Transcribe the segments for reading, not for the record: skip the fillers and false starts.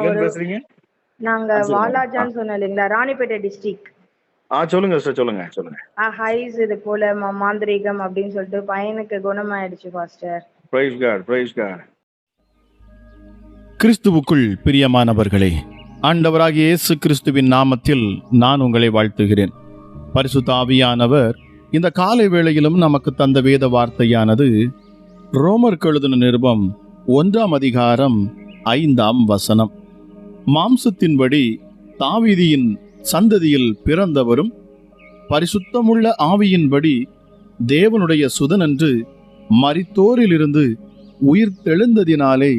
எங்க ஒரு பேசுறீங்க? நாங்க சொல்லுங்க மேடம். வாலாஜான்னு சொன்னேன் இல்லைங்களா, ராணிப்பேட்டை டிஸ்ட்ரிக்ட். சொல்லுங்க சிஸ்டர், சொல்லுங்க சொல்லுங்க. ஹைஸ் இது போல மாந்திரீகம் அப்படின்னு சொல்லிட்டு பையனுக்கு குணமாயிடுச்சு pastor. Praise God, praise God. கிறிஸ்துவுக்குள் பிரியமானவர்களே, ஆண்டவராகிய இயேசு கிறிஸ்துவின் நாமத்தில் நான் உங்களை வாழ்த்துகிறேன். பரிசுத்த ஆவியானவர் இந்த காலை வேளையிலும் நமக்கு தந்த வேத வார்த்தையானது ரோமருக்கு எழுதின நிருபம் 1ஆம் அதிகாரம் 5ஆம் வசனம். மாம்சத்தின்படி தாவீதின் சந்ததியில் பிறந்தவரும் பரிசுத்தமுள்ள ஆவியின்படி தேவனுடைய சுதனென்று மரித்தோரிலிருந்து உயிர்த்தெழுந்ததினாலே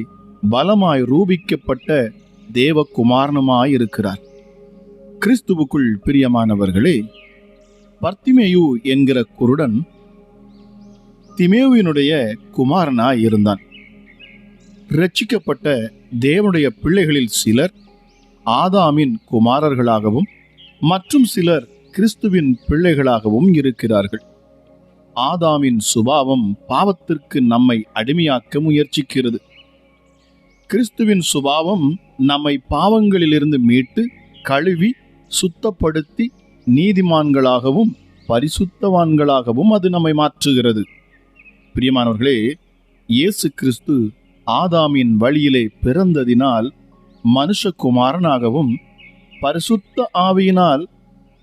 பலமாய் ரூபிக்கப்பட்ட தேவகுமாரனுமாயிருக்கிறார். கிறிஸ்துவுக்குள் பிரியமானவர்களே, பர்த்திமேயு என்கிற குருடன் திமேயுவினுடைய குமாரனாய் இருந்தான். இரட்சிக்கப்பட்ட தேவனுடைய பிள்ளைகளில் சிலர் ஆதாமின் குமாரர்களாகவும் மற்றும் சிலர் கிறிஸ்துவின் பிள்ளைகளாகவும் இருக்கிறார்கள். ஆதாமின் சுபாவம் பாவத்திற்கு நம்மை அடிமையாக்க முயற்சிக்கிறது. கிறிஸ்துவின் சுபாவம் நம்மை பாவங்களிலிருந்து மீட்டு கழுவி சுத்தப்படுத்தி நீதிமான்களாகவும் பரிசுத்தவான்களாகவும் அது நம்மை மாற்றுகிறது. பிரியமானவர்களே, இயேசு கிறிஸ்து ஆதாமின் வழியிலே பிறந்ததினால் மனுஷகுமாரனாகவும் பரிசுத்த ஆவியினால்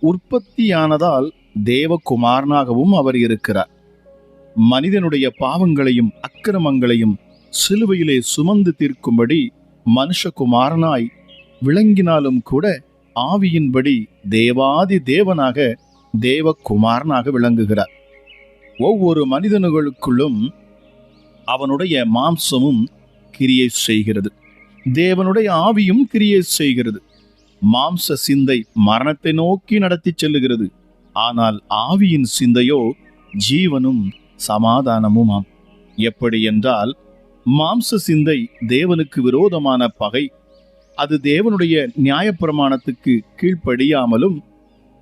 உற்பத்தியானதால் தேவகுமாரனாகவும் அவர் இருக்கிறார். மனிதனுடைய பாவங்களையும் அக்கிரமங்களையும் சிலுவையிலே சுமந்து தீர்க்கும்படி மனுஷகுமாரனாய் விளங்கினாலும் கூட ஆவியின்படி தேவாதி தேவனாக தேவகுமாரனாக விளங்குகிறார். ஒவ்வொரு மனிதனுக்குள்ளும் அவனுடைய மாம்சமும் கிரியை செய்கிறது, தேவனுடைய ஆவியும் கிரியை செய்கிறது. மாம்ச சிந்தை மரணத்தை நோக்கி நடத்தி செல்லுகிறது, ஆனால் ஆவியின் சிந்தையோ ஜீவனும் சமாதானமுமாம். எப்படி என்றால், மாம்ச சிந்தை தேவனுக்கு விரோதமான பகை. அது தேவனுடைய நியாயப்பிரமாணத்துக்கு கீழ்ப்படியாமலும்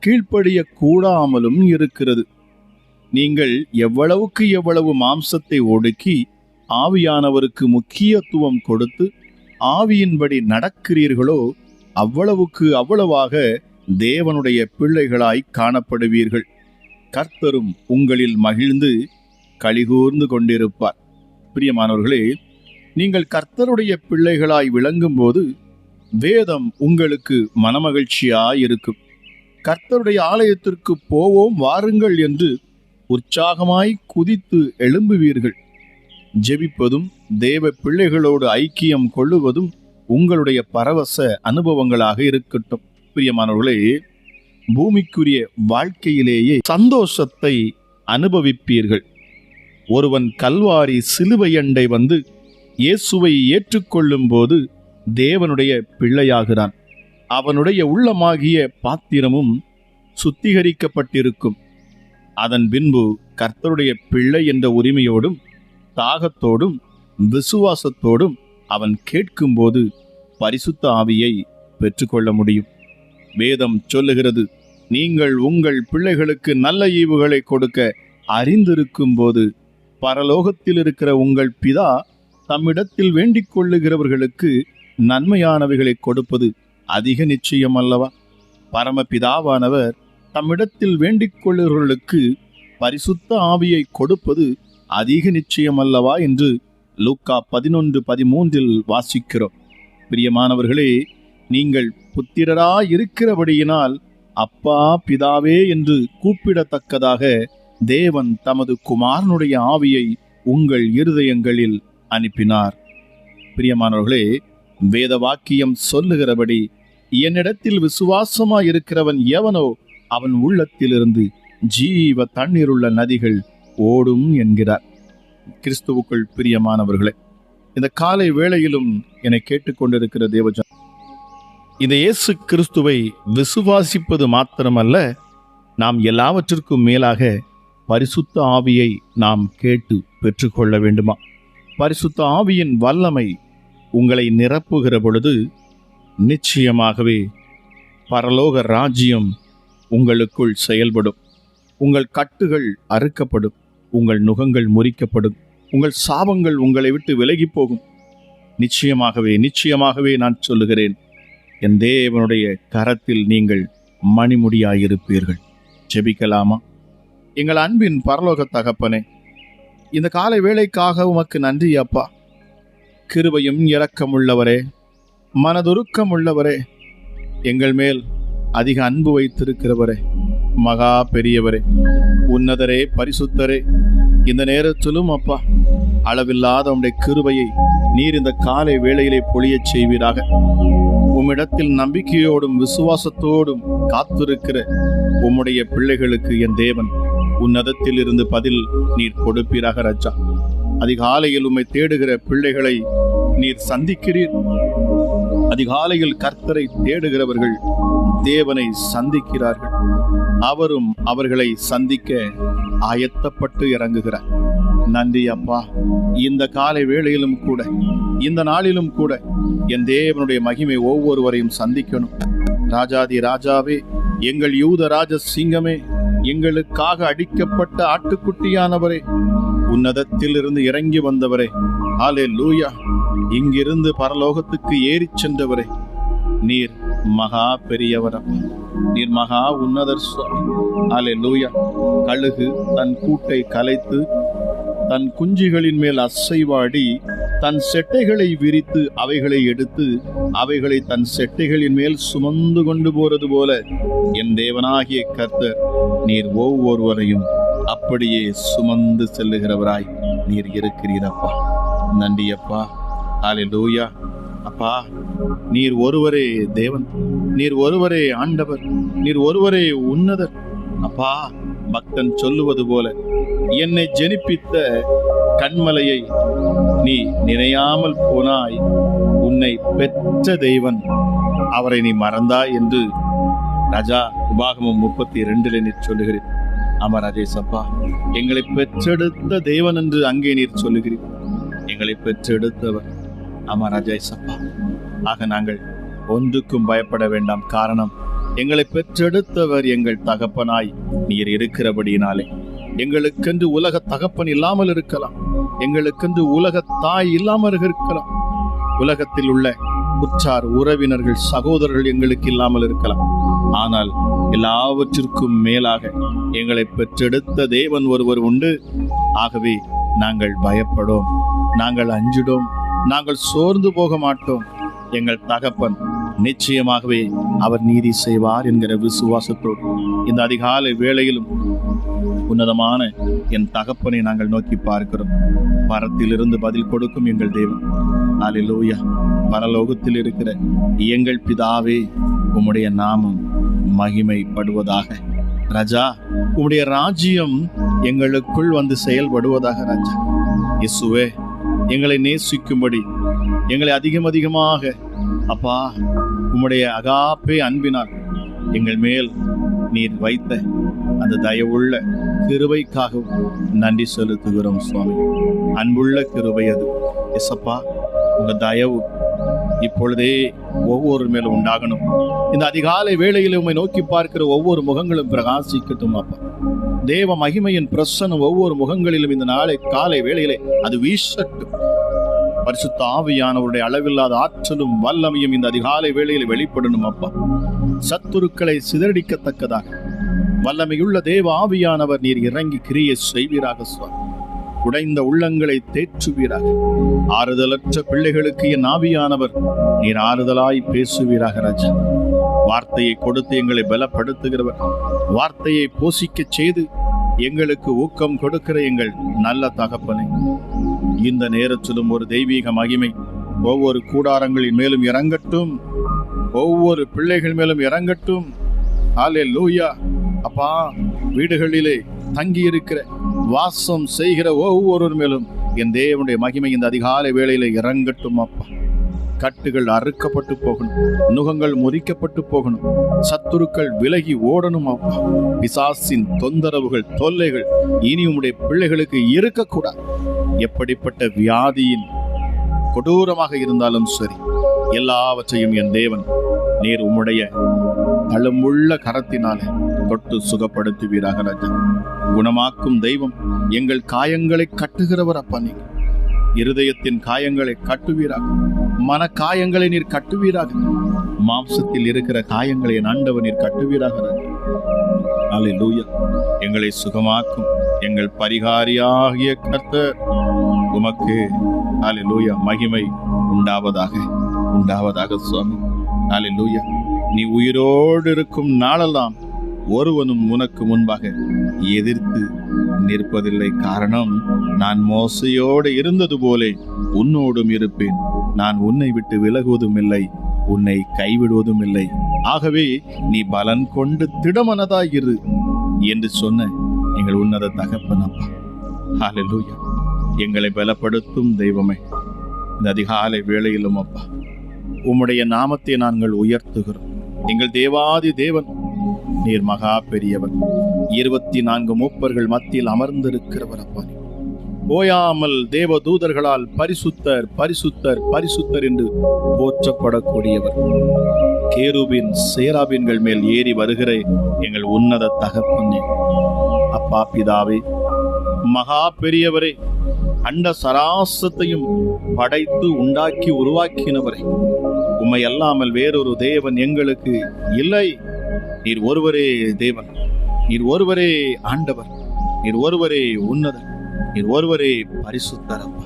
கீழ்ப்படிய கூடாமலும் இருக்கிறது. நீங்கள் எவ்வளவுக்கு எவ்வளவு மாம்சத்தை ஒடுக்கி ஆவியானவருக்கு முக்கியத்துவம் கொடுத்து ஆவியின்படி நடக்கிறீர்களோ அவ்வளவுக்கு அவ்வளவாக தேவனுடைய பிள்ளைகளாய் காணப்படுவீர்கள். கர்த்தரும் உங்களில் மகிழ்ந்து களிகூர்ந்து கொண்டிருப்பார். பிரியமானவர்களே, நீங்கள் கர்த்தருடைய பிள்ளைகளாய் விளங்கும் போது வேதம் உங்களுக்கு மனமகிழ்ச்சியாயிருக்கும். கர்த்தருடைய ஆலயத்திற்கு போவோம் வாருங்கள் என்று உற்சாகமாய் குதித்து எழும்புவீர்கள். ஜெபிப்பதும் தேவ பிள்ளைகளோடு ஐக்கியம் கொள்ளுவதும் உங்களுடைய பரவச அனுபவங்களாக இருக்கட்டும். பிரியமானவர்களே, பூமிக்குரிய வாழ்க்கையிலேயே சந்தோஷத்தை அனுபவிப்பீர்கள். ஒருவன் கல்வாரி சிலுவையண்டை வந்து இயேசுவை ஏற்றுக்கொள்ளும் போது தேவனுடைய பிள்ளையாகிறான். அவனுடைய உள்ளமாகிய பாத்திரமும் சுத்திகரிக்கப்பட்டிருக்கும். அதன் பின்பு கர்த்தருடைய பிள்ளை என்ற உரிமையோடும் தாகத்தோடும் விசுவாசத்தோடும் அவன் கேட்கும்போது பரிசுத்த ஆவியை பெற்றுக்கொள்ள முடியும். வேதம் சொல்லுகிறது, நீங்கள் உங்கள் பிள்ளைகளுக்கு நல்ல ஈவுகளை கொடுக்க அறிந்திருக்கும் போது பரலோகத்தில் இருக்கிற உங்கள் பிதா தம்மிடத்தில் வேண்டிக் கொள்ளுகிறவர்களுக்கு நன்மையானவைகளை கொடுப்பது அதிக நிச்சயம் அல்லவா? பரமபிதாவானவர் தம்மிடத்தில் வேண்டிக் கொள்ளுகிறவர்களுக்கு பரிசுத்த ஆவியை கொடுப்பது அதிக நிச்சயம் அல்லவா என்று லூக்கா 11:13 வாசிக்கிறோம். பிரியமானவர்களே, நீங்கள் புத்திரராயிருக்கிறபடியினால் அப்பா பிதாவே என்று கூப்பிடத்தக்கதாக தேவன் தமது குமாரனுடைய ஆவியை உங்கள் இருதயங்களில் அனுப்பினார். பிரியமானவர்களே, வேத வாக்கியம் சொல்லுகிறபடி என்னிடத்தில் விசுவாசமாயிருக்கிறவன் எவனோ அவன் உள்ளத்திலிருந்து ஜீவ தண்ணீருள்ள நதிகள் ஓடும் என்கிறார். கிறிஸ்துவுக்குள் பிரியமானவர்களே, இந்த காலை வேளையிலும் என்னை கேட்டுக்கொண்டிருக்கிற தேவஜன், இந்த இயேசு கிறிஸ்துவை விசுவாசிப்பது மாத்திரமல்ல, நாம் எல்லாவற்றிற்கும் மேலாக பரிசுத்த ஆவியை நாம் கேட்டு பெற்றுக்கொள்ள வேண்டுமா? பரிசுத்த ஆவியின் வல்லமை உங்களை நிரப்புகிற பொழுது நிச்சயமாகவே பரலோக ராஜ்யம் உங்களுக்குள் செயல்படும். உங்கள் கட்டுகள் அறுக்கப்படும், உங்கள் நுகங்கள் முறிக்கப்படும், உங்கள் சாபங்கள் உங்களை விட்டு விலகி போகும். நிச்சயமாகவே நான் சொல்லுகிறேன், என் தேவனுடைய கரத்தில் நீங்கள் மணிமுடியாயிருப்பீர்கள். ஜெபிக்கலாமா? எங்கள் அன்பின் பரலோக தகப்பனே, இந்த காலை வேளைக்காக உமக்கு நன்றி அப்பா. கிருபையும் இரக்கமுள்ளவரே, மனதுருக்கமுள்ளவரே, எங்கள் மேல் அதிக அன்பு வைத்திருக்கிறவரே, மகா பெரியவரே, உன்னதரே, பரிசுத்தரே, இந்த நேரத்திலும் அப்பா அளவில்லாத உம்முடைய கிருபையை நீர் இந்த காலை வேளையிலே பொழியச் செய்வீராக. உம்மிடத்தில் நம்பிக்கையோடும் விசுவாசத்தோடும் காத்திருக்கிற உம்முடைய பிள்ளைகளுக்கு என் தேவன் உன்னதத்தில் இருந்து பதில் நீர் கொடுப்பீராக ராஜா. அதிகாலையில் உம்மை தேடுகிற பிள்ளைகளை நீர் சந்திக்கிறீர். அதிகாலையில் கர்த்தரை தேடுகிறவர்கள் தேவனை சந்திக்கிறார்கள். அவரும் அவர்களை சந்திக்க ஆயத்தப்பட்டு இறங்குகிறார். நன்றி அப்பா. இந்த காலை வேளையிலும் கூட, இந்த நாளிலும் கூட என் தேவனுடைய மகிமை ஒவ்வொருவரையும் சந்திக்கணும். ராஜாதி ராஜாவே, எங்கள் யூத ராஜ சிங்கமே, எங்களுக்காக அடிக்கப்பட்ட ஆட்டுக்குட்டியானவரே, உன்னதத்தில் இருந்து இறங்கி வந்தவரே, ஹல்லேலூயா, இங்கிருந்து பரலோகத்துக்கு ஏறிச் சென்றவரே, நீர் மகா பெரியவர், நீர் மகா உன்னதர் சுவாமி. ஹல்லேலூயா. கழுகு தன் கூட்டை கலைத்து தன் குஞ்சுகளின் மேல் அசைவாடி தன் செட்டைகளை விரித்து அவைகளை எடுத்து அவைகளை தன் செட்டைகளின் மேல் சுமந்து கொண்டு போறது போல என் தேவனாகிய கர்த்தர் நீர் ஒவ்வொருவரையும் அப்படியே சுமந்து செல்லுகிறவராய் நீர் இருக்கிறீரப்பா. நன்றி அப்பா. ஹல்லேலூயா. அப்பா, நீர் ஒருவரே தேவன், நீர் ஒருவரே ஆண்டவர், நீர் ஒருவரே உன்னதர். அப்பா, பக்தன் சொல்லுவது போல, என்னை ஜெனிப்பித்த கண்மலையை நீ நினையாமல் போனாய், உன்னை பெற்ற தெய்வன் அவரை நீ மறந்தாய் என்று ராஜா உபாகமம் 32 நீர் சொல்லுகிறீர். ஆமா ராஜேசப்பா, எங்களை பெற்றெடுத்த தேவன் என்று அங்கே நீர் சொல்லுகிறீர். எங்களை பெற்றெடுத்தவர். ஆமா ராஜேசப்பா. ஆக நாங்கள் ஒன்றுக்கும் பயப்பட வேண்டாம். காரணம், எங்களை பெற்றெடுத்தவர் எங்கள் தகப்பனாய் நீர் இருக்கிறபடியினாலே. எங்களுக்கென்று உலக தகப்பன் இல்லாமல் இருக்கலாம், எங்களுக்கென்று உலக தாய் இல்லாமல் இருக்கலாம், உலகத்தில் உள்ள உற்றார் உறவினர்கள் சகோதரர்கள் எங்களுக்கு இல்லாமல் இருக்கலாம். ஆனால் எல்லாவற்றிற்கும் மேலாக எங்களை பெற்றெடுத்த தேவன் ஒருவர் உண்டு. ஆகவே நாங்கள் பயப்படோம், நாங்கள் அஞ்சிடோம், நாங்கள் சோர்ந்து போக மாட்டோம். எங்கள் தகப்பன் நிச்சயமாகவே அவர் நீதி செய்வார் என்கிற விசுவாசத்தோடு இந்த அதிகாலை வேளையிலும் உன்னதமான என் தகப்பனை நாங்கள் நோக்கி பார்க்கிறோம். பரத்திலிருந்து பதில் கொடுக்கும் எங்கள் தேவன். ஹல்லேலூயா. பரலோகத்தில் இருக்கிற எங்கள் பிதாவே, உம்முடைய நாமம் மகிமைப்படுவதாக. ராஜா, உம்முடைய ராஜ்யம் எங்களுக்குள் வந்து செயல்படுவதாக. ராஜா இயேசுவே, எங்களை நேசிக்கும்படி, எங்களை அதிகமாக அப்பா உம்முடைய அகாப்பே அன்பினால் எங்கள் மேல் நீர் வைத்த அந்த தயவுள்ள கிருபைக்காகவும் நன்றி செலுத்துகிறோம் சுவாமி. அன்புள்ள கிருபை அது. எசப்பா, உங்க தயவு இப்பொழுதே ஒவ்வொரு மேலும் உண்டாகணும். இந்த அதிகாலை வேளையில் உம்மை நோக்கி பார்க்கிற ஒவ்வொரு முகங்களும் பிரகாசிக்கட்டும் அப்பா. தேவ மகிமையின் பிரசன்னம் ஒவ்வொரு முகங்களிலும் இந்த நாளை காலை வேளையிலே அது வீசட்டும். பரிசுத்த ஆவியானவருடைய அளவில்லாத ஆற்றலும் வல்லமையும் இந்த அதிகாலை வேளையில் வெளிப்படணும் அப்பா. சத்துருக்களை சிதறடிக்கத்தக்கதாக வல்லமையுள்ள தேவ ஆவியானவர் நீர் இறங்கி கிரியை செய்வீராக சுவாமி. உடைந்த உள்ளங்களை தேற்றுவீராக. ஆறுதலற்ற பிள்ளைகளுக்கு என் ஆவியானவர் நீர் ஆறுதலாய் பேசுவீராக. ராஜா, வார்த்தையை கொடுத்து எங்களை பலப்படுத்துகிறவர், வார்த்தையை போஷிக்க செய்து எங்களுக்கு ஊக்கம் கொடுக்கிற எங்கள் நல்ல தகப்பனை, இந்த நேரத்திலும் ஒரு தெய்வீக மகிமை ஒவ்வொரு கூடாரங்களின் மேலும் இறங்கட்டும், ஒவ்வொரு பிள்ளைகள் மேலும் இறங்கட்டும். ஹல்லேலூயா. அப்பா, வீடுகளிலே தங்கி இருக்கிற வாசம் செய்கிற ஒவ்வொரு மேலும் என் தேவனுடைய மகிமை இந்த அதிகாலை வேளையில இறங்கட்டும் அப்பா. கட்டுகள் அறுக்கப்பட்டு போகணும், நுகங்கள் முறிக்கப்பட்டு போகணும், சத்துருக்கள் விலகி ஓடணும் அப்பா. பிசாசின் தொந்தரவுகள், தொல்லைகள் இனி உம்முடைய பிள்ளைகளுக்கு இருக்கக்கூடாது. எப்படிப்பட்ட வியாதியின் கொடூரமாக இருந்தாலும் சரி, எல்லாவற்றையும் என் தேவன் நீர் உம்முடைய தழும்புள்ள கரத்தினாலே தொட்டு சுகப்படுத்துவீராக. ராஜா, குணமாக்கும் தெய்வம், எங்கள் காயங்களை கட்டுகிறவர் அப்பா. நீங்க இருதயத்தின் காயங்களை கட்டுவீராக. மன காயங்களை நீர் கட்டுவீராக. மாம்சத்தில் இருக்கிற காயங்களை என் ஆண்டவர் நீர் கட்டுவீராக. அல்லேலூயா. எங்களை சுகமாக்கும் எங்கள் பரிகாரியாகிய கர்த்தர் உமக்கு அல்லேலூயா மகிமை உண்டாவதாக, உண்டாவதாக சுவாமி. அல்லேலூயா. நீ உயிரோடு இருக்கும் நாளெல்லாம் ஒருவனும் உனக்கு முன்பாக எதிர்த்து நிற்பதில்லை. காரணம், நான் மோசையோடு இருந்தது போலே உன்னோடும் இருப்பேன். நான் உன்னை விட்டு விலகுவதும் இல்லை, உன்னை கைவிடுவதும் இல்லை. ஆகவே நீ பலன் கொண்டு திடமனதாயிரு என்று சொன்ன எங்கள் உன்னத தகப்பன் அப்பா. ஹல்லேலூயா. எங்களை பலப்படுத்தும் தெய்வமே, இந்த அதிகாலை வேளையிலும் அப்பா உம்முடைய நாமத்தை நாங்கள் உயர்த்துகிறோம். எங்கள் தேவாதி தேவன், நீர் மகா பெரியவர். 24 மூப்பர்கள் மத்தியில் அமர்ந்திருக்கிறவர் அப்பா. ஓயாமல் தேவ தூதர்களால் பரிசுத்தர் பரிசுத்தர் பரிசுத்தர் என்று போற்றப்படக்கூடியவர். கேருபின் சேராபின்கள் மேல் ஏறி வருகிற எங்கள் உன்னத தகப்பனே அப்பா பிதாவே, மகா பெரியவரே, அண்ட சராசத்தையும் படைத்து உண்டாக்கி உருவாக்கினவரே, உம்மை அல்லாமல் வேறொரு தேவன் எங்களுக்கு இல்லை. நீர் ஒருவரே தேவன், நீர் ஒருவரே ஆண்டவர், நீர் ஒருவரே உன்னதர், நீர் ஒருவரே பரிசுத்தர் அப்பா,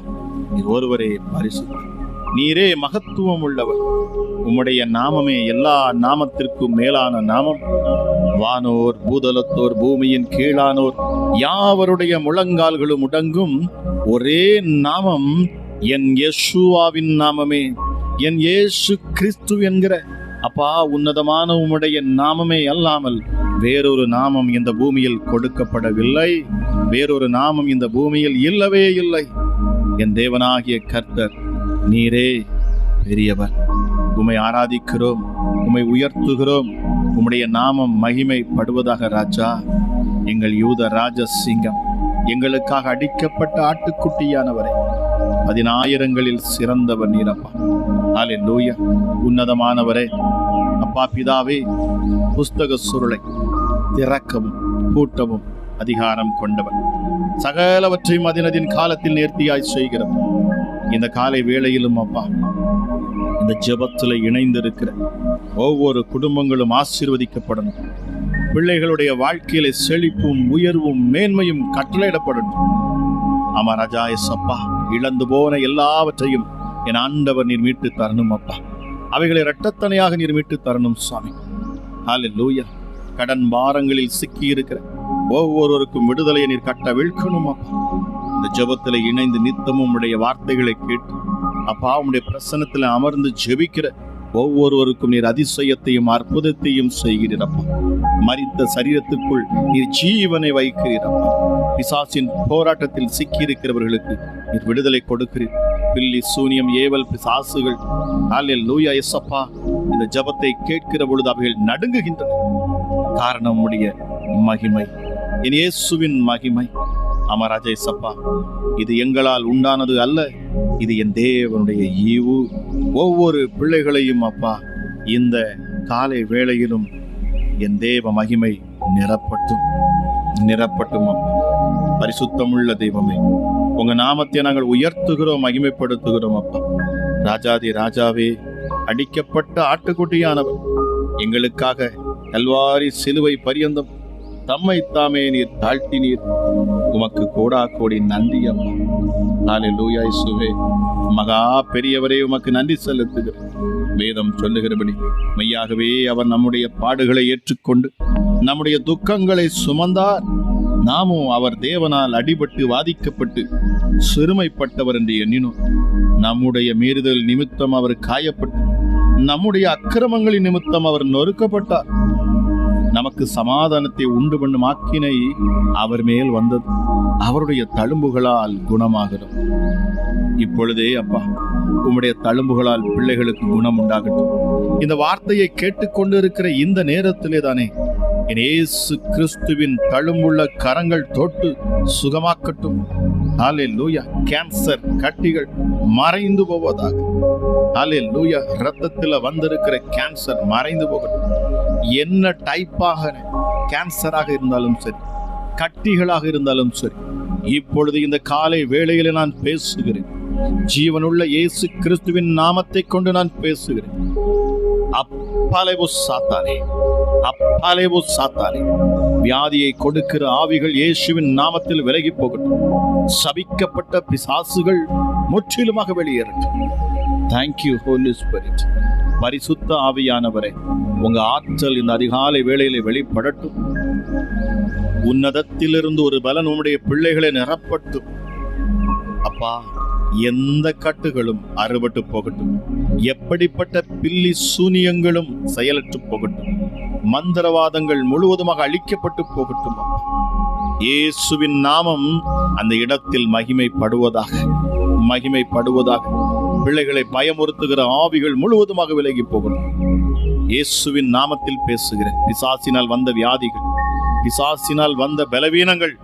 நீர் ஒருவரே பரிசுத்தர். நீரே மகத்துவம் உள்ளவர். உம்முடைய நாமமே எல்லா நாமத்திற்கும் மேலான நாமம். வானோர் பூதலத்தோர் பூமியின் கீழானோர் யாவருடைய முழங்கால்களும் முடங்கும் ஒரே நாமம் என் யேசுவாவின் நாமமே, என் இயேசு கிறிஸ்து என்கிற அப்பா உன்னதமான உம்முடைய நாமமே அல்லாமல் வேறொரு நாமம் இந்த பூமியில் கொடுக்கப்படவில்லை. வேறொரு நாமம் இந்த பூமியில் இல்லவே இல்லை. என் தேவனாகிய கர்த்தர் நீரே பெரியவர். உம்மை ஆராதிக்கிறோம், உம்மை உயர்த்துகிறோம். உம்முடைய நாமம் மகிமைப்படுவதாக ராஜா. எங்கள் யூத ராஜ சிங்கம், எங்களுக்காக அடிக்கப்பட்ட ஆட்டுக்குட்டியானவரை, 10,000களில் சிறந்தவர் நீரப்பா. அல்லேலூயா. உன்னதமானவரே அப்பா பிதாவே, புஸ்தக சுருளை திறக்கவும் பூட்டவும் அதிகாரம் கொண்டவர், சகலவற்றையும் அதினதின் காலத்தில் நேர்த்தியாய் செய்கிறவர். இந்த காலை வேளையிலும் அப்பா இந்த ஜெபத்தில் இணைந்திருக்கிற ஒவ்வொரு குடும்பங்களும் ஆசீர்வதிக்கப்படணும். பிள்ளைகளுடைய வாழ்க்கையில செழிப்பும் உயர்வும் மேன்மையும் கட்டளையிடப்படணும். ஆமா ராஜா எஸ்அப்பா, இழந்து போன எல்லாவற்றையும் என் ஆண்டவர் நீர் மீட்டு தரணும் அப்பா. அவைகளை இரட்டத்தனையாக நீர் மீட்டு தரணும் சுவாமி. ஹல்லேலூயா. கடன் பாரங்களில் சிக்கி இருக்கிற ஒவ்வொருவருக்கும் விடுதலையை நீர் கட்ட விழ்க்கணும் அப்பா. இந்த ஜெபத்தில் இணைந்து நித்தமும் உடைய வார்த்தைகளை கேட்டு அப்பா உடைய பிரசன்னத்தில் அமர்ந்து ஜெபிக்கிற ஒவ்வொருவருக்கும் நீர் அதிசயத்தையும் அற்புதத்தையும் செய்கிறீரப்பா. மரித்த சரீரத்துக்குள் நீர் ஜீவனை வைக்கிறீரப்பா. பிசாசின் போராட்டத்தில் சிக்கி இருக்கிறவர்களுக்கு நீர் விடுதலை கொடுக்கிறீர். பில்லி சூனியம் ஏவல் பிசாசுகள் அல்லேலூயா எஸ்அப்பா இந்த ஜெபத்தை கேட்கிற பொழுது அவைகள் நடுங்குகின்றன. காரணம் உடைய மகிமை, என் இயேசுவின் மகிமை. அமராஜா எஸ்அப்பா, இது எங்களால் உண்டானது அல்ல, இது என் தேவனுடைய ஈவு. ஒவ்வொரு பிள்ளைகளையும் அப்பா இந்த காலை வேளையிலும் என் தேவ மகிமை நிரப்பட்டும் நிரப்பட்டும் அப்பா. பரிசுத்தமுள்ள தெய்வமே, உங்க நாமத்தை நாங்கள் உயர்த்துகிறோம், மகிமைப்படுத்துகிறோம் அப்பா. ராஜாதி ராஜாவே, அடிக்கப்பட்ட ஆட்டுக்குட்டியானவர் எங்களுக்காக கல்வாரி சிலுவை பரியந்தம் தம்மை தாமே நீர் தாழ்த்தினீர். உமக்கு கோடா கோடி நன்றி அப்பா. ஹல்லேலூயா இயேசுவே, மகா பெரியவரே, உமக்கு நன்றி செலுத்துகிறேன். வேதம் சொல்லுகிறபடி மெய்யாகவே அவர் நம்முடைய பாடுகளை ஏற்றுக்கொண்டு நம்முடைய துக்கங்களை சுமந்தார். நாமும் அவர் தேவனால் அடிபட்டு வாதிக்கப்பட்டு சிறுமைப்பட்டவர் என்று எண்ணினோம். நம்முடைய மீறுதல் நிமித்தம் அவர் காயப்பட்டு நம்முடைய அக்கிரமங்களின் நிமித்தம் அவர் நொறுக்கப்பட்டார். நமக்கு சமாதானத்தை உண்டு பண்ணும் ஆக்கினை அவர் மேல் வந்தது. அவருடைய தழும்புகளால் குணமாகிறோம். இப்பொழுதே அப்பா உம்முடைய தழும்புகளால் பிள்ளைகளுக்கு குணம் உண்டாகட்டும். இந்த வார்த்தையை கேட்டுக்கொண்டு இருக்கிற இந்த நேரத்திலே தானே என் இயேசு கிறிஸ்துவின் தழும்புள்ள கரங்கள் தொட்டு சுகமாக்கட்டும். ஹல்லேலூயா. கேன்சர் கட்டிகள் மறைந்து போவதாக. ஹல்லேலூயா. இரத்தத்தில் வந்திருக்கிற கேன்சர் மறைந்து போகட்டும். என்ன டைப்பாக கேன்சராக இருந்தாலும் சரி, கட்டிகளாக இருந்தாலும் சரி, இப்பொழுது இந்த காலை வேளையில நான் பேசுகிறேன். ஜீவனுள்ள இயேசு கிறிஸ்துவின் நாமத்தை கொண்டு நான் பேசுகிறேன். அப்பாலேவோ சாத்தானே, அப்பாலேவோ சாத்தானே, வியாதியை கொடுக்கிற ஆவிகள் இயேசுவின் நாமத்தில் விலகி போகட்டும். சபிக்கப்பட்ட பிசாசுகள் முற்றிலுமாக வெளியேறட்டும். Thank you Holi spirit. பரிசுத்த ஆவியானவரே, உங்க ஆற்றல் இந்த அதிகாலை வேளையிலே வெளிப்படட்டும். உன்னதத்திலிருந்து ஒரு பலன் உம்முடைய பிள்ளைகளை நிரப்பட்டும். அப்பா, எந்த கட்டுகளும் அறுபட்டு போகட்டும். எப்படிப்பட்ட பில்லி சூனியங்களும் செயலற்று போகட்டும். மந்திரவாதங்கள் முழுவதுமாக அழிக்கப்பட்டு போகட்டும். இயேசுவின் நாமம் அந்த இடத்தில் மகிமைப்படுவதாக, மகிமைப்படுவதாக. பிள்ளைகளை பயமுறுத்துகிற ஆவிகள் முழுவதுமாக விலகி போகட்டும். இயேசுவின் நாமத்தில் பேசுகிறேன். பிசாசினால் வந்த வியாதிகள், பிசாசினால் வந்த பலவீனங்கள்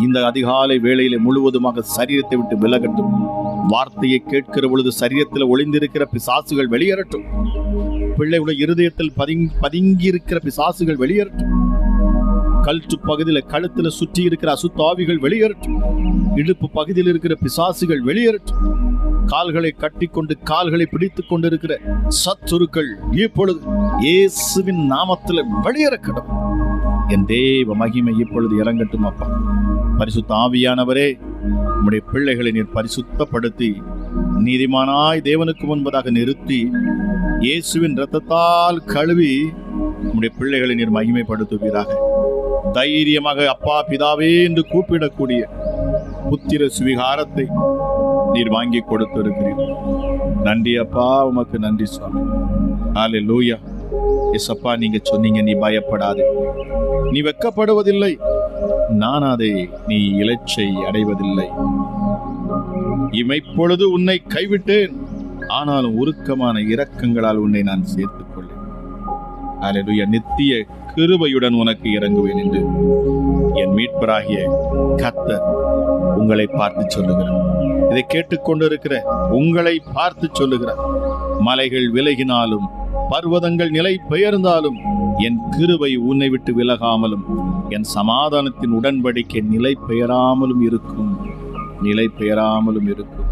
இந்த அதிகாலை வேளையிலே முழுவதுமாக சரீரத்தை விட்டு விலகட்டும். வார்த்தையை கேட்கிற பொழுது சரீரத்தில் ஒளிந்திருக்கிற பிசாசுகள் வெளியேறட்டும். பிள்ளைகளுடைய இருதயத்தில் பதுங்கி இருக்கிற பிசாசுகள் வெளியேறட்டும். கழுத்து பகுதியில் கழுத்துல சுற்றி இருக்கிற அசுத்தாவிகள் வெளியேறட்டும். இடுப்பு பகுதியில் இருக்கிற பிசாசுகள் வெளியேறட்டும். கால்களை கட்டிக்கொண்டு கால்களை பிடித்துக் கொண்டிருக்கிற சத்துருக்கள் இப்பொழுது இயேசுவின் நாமத்தில் வெளியேறக்கட்டும். என் தேவ மகிமை இப்பொழுது இறங்கட்டும். அப்பா, பரிசுத்த ஆவியானவரே, உம்முடைய பிள்ளைகளை நீர் பரிசுத்தப்படுத்தி நீதிமானாய் தேவனுக்கு முன்பதாக நிறுத்தி இயேசுவின் இரத்தத்தால் கழுவி உம்முடைய பிள்ளைகளை நீர் மகிமைப்படுத்துவீராக. தைரியமாக அப்பா பிதாவே என்று கூப்பிடக்கூடிய புத்திர சுவிகாரத்தை நீர் வாங்கி கொடுத்திருக்கிறீர். நன்றி அப்பா, உமக்கு நன்றி சுவாமி. ஹல்லேலூயா. இயேசப்பா, நீங்க சொன்னீங்க, நீ பயப்படாதே, நீ வெட்கப்படுவதில்லை, நான் அதை நீ இலச்சை அடைவதில்லை. இமைப்பொழுது உன்னை கைவிட்டேன், ஆனாலும் உருக்கமான இரக்கங்களால் உன்னை நான் சேர்த்துக் கொள்ளேன். ஹல்லேலூயா. நித்திய கிருபையுடன் உனக்கு இறங்குவேன் என்று என் மீட்பராகிய கர்த்தர் உங்களை பார்த்து சொல்லுகிறார். இதை கேட்டுக்கொண்டிருக்கிற உங்களை பார்த்து சொல்லுகிறார். மலைகள் விலகினாலும் பர்வதங்கள் நிலை பெயர்ந்தாலும் என் கிருபை உன்னை விட்டு விலகாமலும் என் சமாதானத்தின் உடன்படிக்கை நிலை பெயராமலும் இருக்கும், நிலை பெயராமலும் இருக்கும்.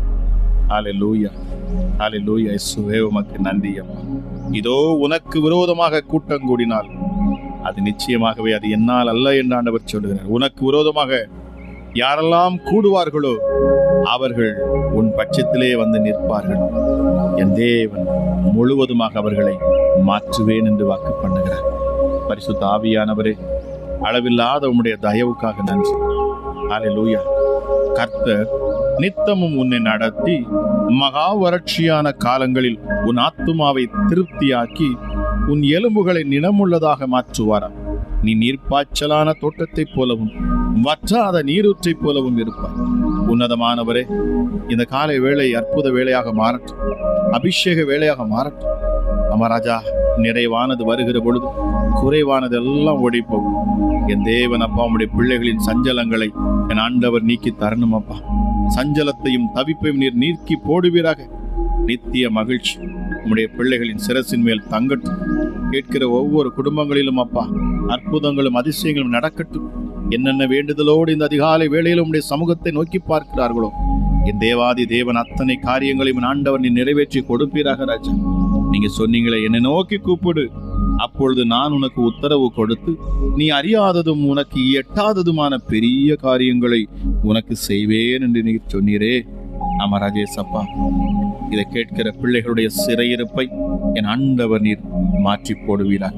ஹல்லேலூயா, ஹல்லேலூயா. இயேசுவே, உமக்கு நன்றி அம்மா. இதோ உனக்கு விரோதமாக கூட்டம் கூடினால் அது நிச்சயமாகவே அது என்னால் அல்ல என்று ஆண்டவர் சொல்லுகிறார். உனக்கு விரோதமாக யாரெல்லாம் கூடுவார்களோ அவர்கள் உன் பட்சத்திலே வந்து நிற்பார்கள். என் தேவன் முழுவதுமாக அவர்களை மாற்றுவேன் என்று வாக்கு பண்ணுகிறார். பரிசுத்த ஆவியானவரே, அளவில்லாத உம்முடைய தயவுக்காக நன்றி. ஹல்லேலூயா. கர்த்தர் நித்தமும் உன்னை நடத்தி மகா வறட்சியான காலங்களில் உன் ஆத்துமாவை திருப்தியாக்கி உன் எலும்புகளை நிலமுள்ளதாக மாற்றுவாராம். நீ நீர்ப்பாய்ச்சலான தோட்டத்தைப் போலவும் வற்றாத நீரூற்றைப் போலவும் இருப்பாய். உன்னதமானவரே, இந்த காலை வேளை அற்புத வேளையாக மாறட்டும், அபிஷேக வேளையாக மாறட்டும். அமராஜா, நிறைவானது வருகிற பொழுது குறைவானது எல்லாம் ஓடி போகும். என் தேவன் அப்பா, உம்முடைய பிள்ளைகளின் சஞ்சலங்களை என் ஆண்டவர் நீக்கி தரணும் அப்பா. சஞ்சலத்தையும் தவிப்பையும் நீர் நீக்கி போடுவீராக. நித்திய மகிழ்ச்சி உம்முடைய பிள்ளைகளின் சிரசின் மேல் தங்கட்டும். கேட்கிற ஒவ்வொரு குடும்பங்களிலும் அப்பா அற்புதங்களும் அதிசயங்களும் நடக்கட்டும். என்னென்ன வேண்டுதலோடு இந்த அதிகாலை வேளையில் உம்முடைய சமூகத்தை நோக்கி பார்க்கிறார்களோ என் தேவாதி தேவன் அத்தனை காரியங்களையும் ஆண்டவர் நீ நிறைவேற்றி கொடுப்பீராக. ராஜா, நீங்க சொன்னீங்களே, என்னை நோக்கி கூப்பிடு, அப்பொழுது நான் உனக்கு உத்தரவு கொடுத்து நீ அறியாததும் உனக்கு எட்டாததுமான பெரிய காரியங்களை உனக்கு செய்வேன் என்று நீ சொன்னீரே. ஆமா ராஜேசப்பா, இதை கேட்கிற பிள்ளைகளுடைய சிறையிருப்பை என் ஆண்டவர் நீர் மாற்றி போடுவீராக.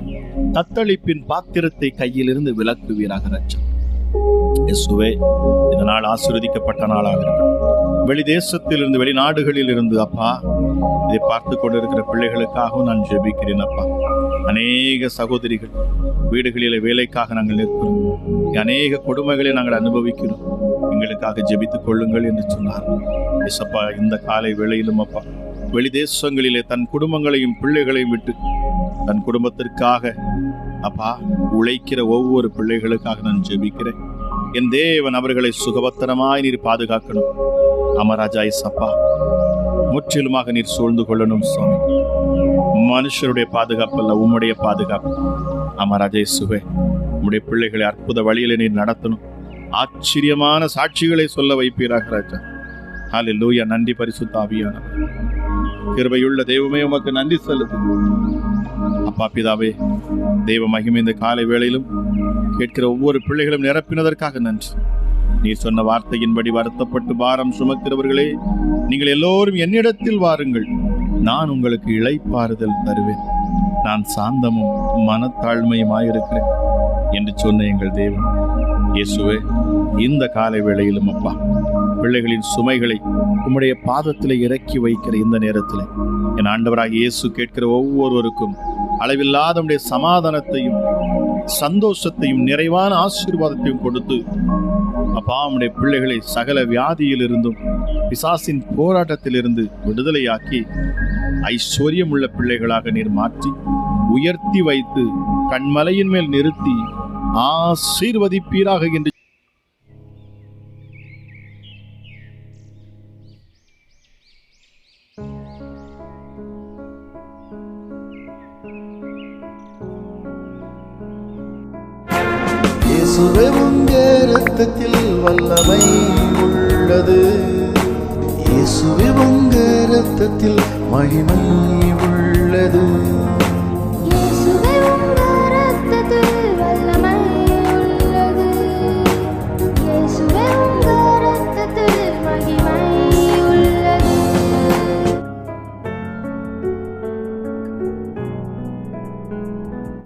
தத்தளிப்பின் பாத்திரத்தை கையிலிருந்து விலக்குவீராக. ராஜா இயேசுவே, இந்த நாள் ஆசீர்வதிக்கப்பட்ட நாளாக இருக்கட்டும். வெளி தேசத்திலிருந்து வெளிநாடுகளில் இருந்து அப்பா இதை பார்த்து கொண்டிருக்கிற பிள்ளைகளுக்காகவும் நான் ஜெபிக்கிறேன் அப்பா. அநேக சகோதரிகள் வீடுகளில் வேலைக்காக நாங்கள் நிற்கிறோம், அநேக கொடுமைகளை நாங்கள் அனுபவிக்கிறோம், எங்களுக்காக ஜெபித்துக் கொள்ளுங்கள் என்று சொன்னார். இயேசப்பா, இந்த காலை வேளையிலும் அப்பா வெளி தேசங்களிலே தன் குடும்பங்களையும் பிள்ளைகளையும் விட்டு தன் குடும்பத்திற்காக அப்பா உழைக்கிற ஒவ்வொரு பிள்ளைகளுக்காக நான் ஜெபிக்கிறேன். என் தேவன் அவர்களை சுகபத்திரமாய் நீர் பாதுகாக்கணும். அமராஜா இயேசப்பா, முற்றிலுமாக நீர் சூழ்ந்து கொள்ளணும் சுவாமி. மனுஷருடைய பாதுகாப்பு அல்ல, உம்முடைய பாதுகாப்பு. அமராஜா இயேசுவே, உம்முடைய பிள்ளைகளை அற்புத வழியில நீர் நடத்தணும். ஆச்சரியமான சாட்சிகளை சொல்ல வைப்பீராக ராஜா. ஹல்லேலூயா. நன்றி பரிசுத்த ஆவியானவர். கிருபையுள்ள தெய்வமே உமக்கு நன்றி செலுத்து. அப்பா பிதாவே, தெய்வ மகிமை இந்த காலை வேளையிலும் கேட்கிற ஒவ்வொரு பிள்ளைகளும் நிரப்பினதற்காக நன்றி. நீ சொன்ன வார்த்தையின்படி வருத்தப்பட்டு பாரம் சுமக்கிறவர்களே, நீங்கள் எல்லோரும் என்னிடத்தில் வாருங்கள், நான் உங்களுக்கு இளைப்பாறுதல் தருவேன், நான் சாந்தமும் மனத்தாழ்மையுமாயிருக்கிறேன் என்று சொன்ன எங்கள் தேவன் இயேசுவே, இந்த காலை வேளையிலும் அப்பா பிள்ளைகளின் சுமைகளை உம்முடைய பாதத்தில் இறக்கி வைக்கிற இந்த நேரத்தில் என் ஆண்டவராக இயேசு கேட்கிற ஒவ்வொருவருக்கும் அளவில்லாத உம்முடைய சமாதானத்தையும் சந்தோஷத்தையும் நிறைவான ஆசீர்வாதத்தையும் கொடுத்து அப்பா உம்முடைய பிள்ளைகளை சகல வியாதியிலிருந்தும் பிசாசின் போராட்டத்திலிருந்து விடுதலையாக்கி ஐஸ்வர்யம் உள்ள பிள்ளைகளாக நீர் மாற்றி உயர்த்தி வைத்து கண்மலையின் மேல் நிறுத்தி ஆசீர்வதிப்பீராக என்று இயேசுவே உங்க இரத்தத்தில் வல்லமை உள்ளது, இயேசுவே உங்க இரத்தத்தில் மகிமை உள்ளது.